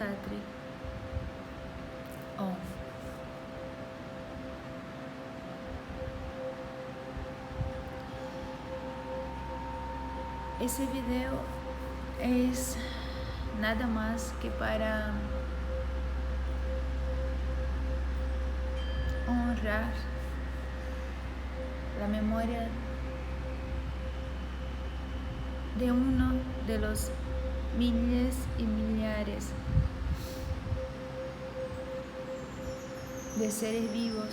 Tatri. Om. Ese video es nada más que para honrar la memoria de uno de los miles y millares de seres vivos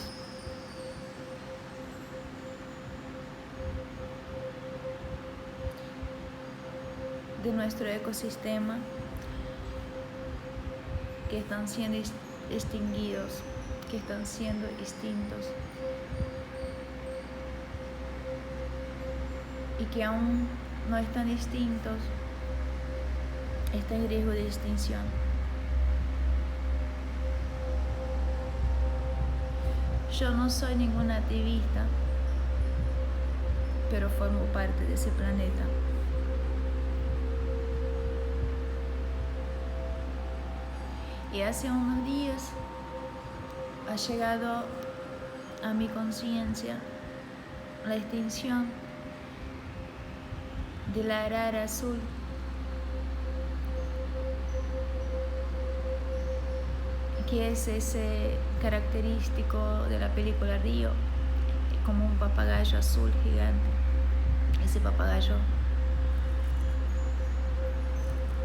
de nuestro ecosistema que están siendo extinguidos, que están siendo extintos y que aún no están extintos, están en riesgo de extinción. Yo no soy ninguna activista, pero formo parte de ese planeta. Y hace unos días ha llegado a mi conciencia la extinción de la arara azul, que es ese característico de la película Río, como un papagayo azul gigante. Ese papagayo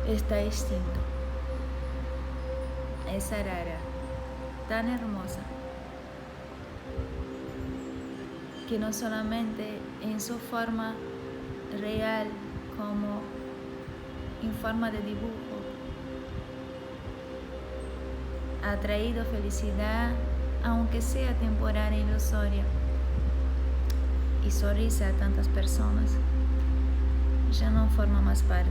está extinto. Esa arara tan hermosa que no solamente en su forma real como en forma de dibujo ha traído felicidad, aunque sea temporal e ilusoria, y sonrisa a tantas personas, ya no forma más parte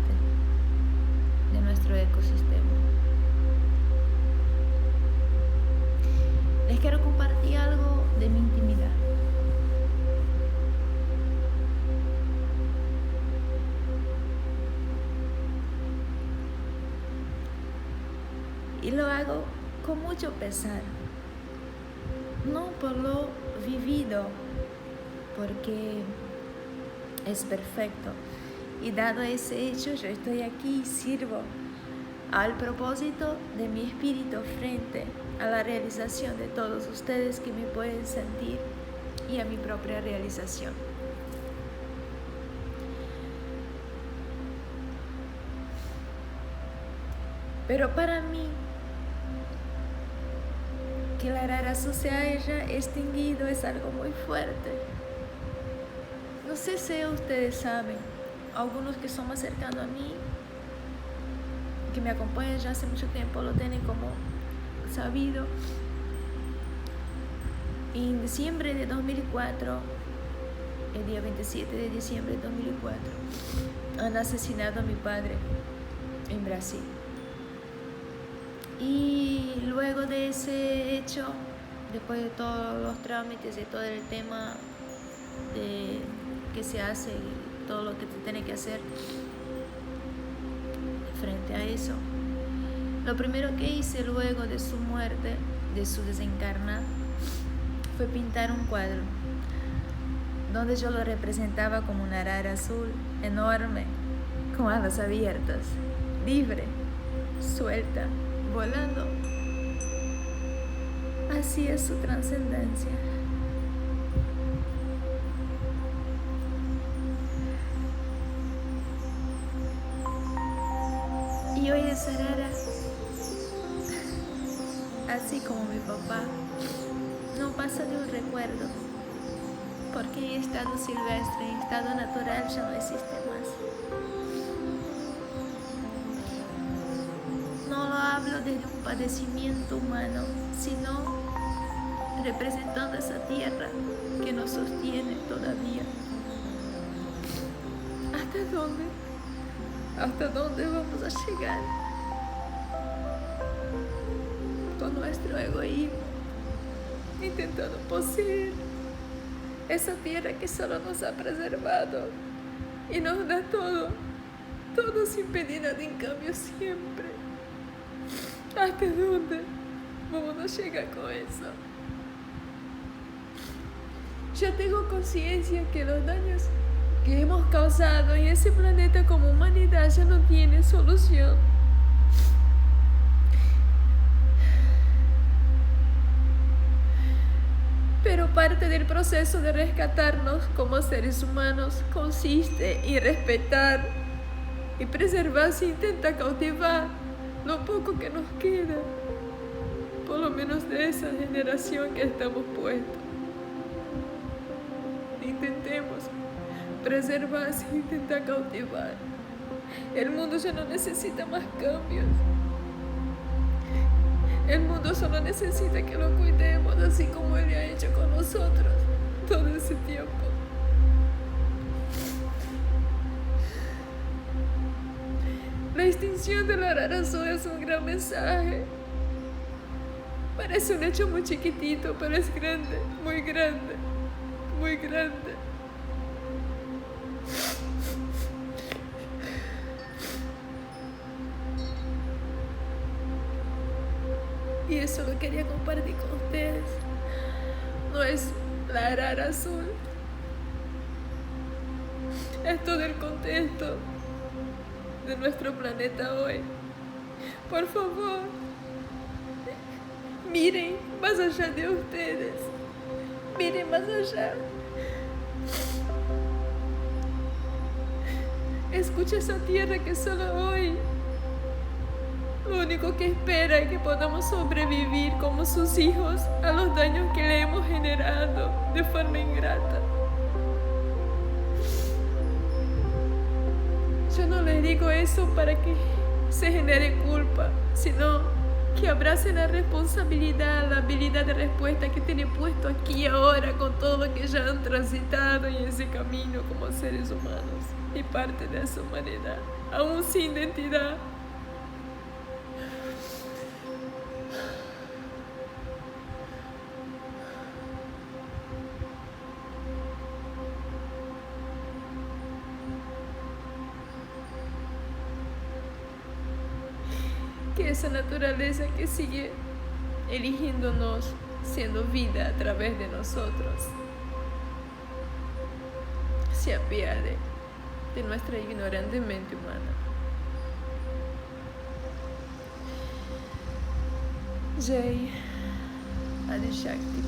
de nuestro ecosistema. Les quiero compartir algo de mi intimidad. Y lo hago con mucho pesar, no por lo vivido, porque es perfecto. Y dado ese hecho, yo estoy aquí y sirvo al propósito de mi espíritu frente a la realización de todos ustedes que me pueden sentir y a mi propia realización. Pero para mí, que la arara azul se haya extinguido es algo muy fuerte. No sé si ustedes saben, algunos que son más cercanos a mí, que me acompañan ya hace mucho tiempo, lo tienen como sabido. En diciembre de 2004, el día 27 de diciembre de 2004, han asesinado a mi padre en Brasil. Y luego de ese hecho, después de todos los trámites y todo el tema de que se hace y todo lo que se tiene que hacer frente a eso, lo primero que hice luego de su muerte, de su desencarnar, fue pintar un cuadro donde yo lo representaba como una arara azul enorme, con alas abiertas, libre, suelta, volando hacia su trascendencia. Y hoy esa arara, así como mi papá, no pasa de un recuerdo, porque en estado silvestre, en estado natural ya no existe más. No lo hablo desde un padecimiento humano, sino representando esa tierra que nos sostiene todavía. ¿Hasta dónde? ¿Hasta dónde vamos a llegar con nuestro egoísmo, intentando poseer esa tierra que solo nos ha preservado y nos da todo sin pedir nada en cambio siempre? ¿Hasta dónde vamos a llegar con eso? Yo tengo conciencia que los daños que hemos causado en ese planeta como humanidad ya no tienen solución. Pero parte del proceso de rescatarnos como seres humanos consiste en respetar y preservar sin intentar cautivar lo poco que nos queda, por lo menos de esa generación que estamos puestos. Intentemos preservar sin intentar cautivar. El mundo ya no necesita más cambios. El mundo solo necesita que lo cuidemos, así como Él ha hecho con nosotros todo ese tiempo. La extinción de la rara azul es un gran mensaje. Parece un hecho muy chiquitito, pero es grande, muy grande, muy grande. Y eso lo quería compartir con ustedes. No es la rara azul. Es todo el contexto de nuestro planeta hoy. Por favor, miren más allá de ustedes. Miren más allá. Escucha esa tierra que solo hoy lo único que espera es que podamos sobrevivir como sus hijos a los daños que le hemos generado de forma ingrata. Yo no les digo eso para que se genere culpa, sino que abracen la responsabilidad, la habilidad de respuesta que tienen puesto aquí ahora con todo lo que ya han transitado en ese camino como seres humanos y parte de esa humanidad, aún sin identidad. Que esa naturaleza que sigue eligiéndonos, siendo vida a través de nosotros, se apiade de nuestra ignorante mente humana. Jai Adi Shakti.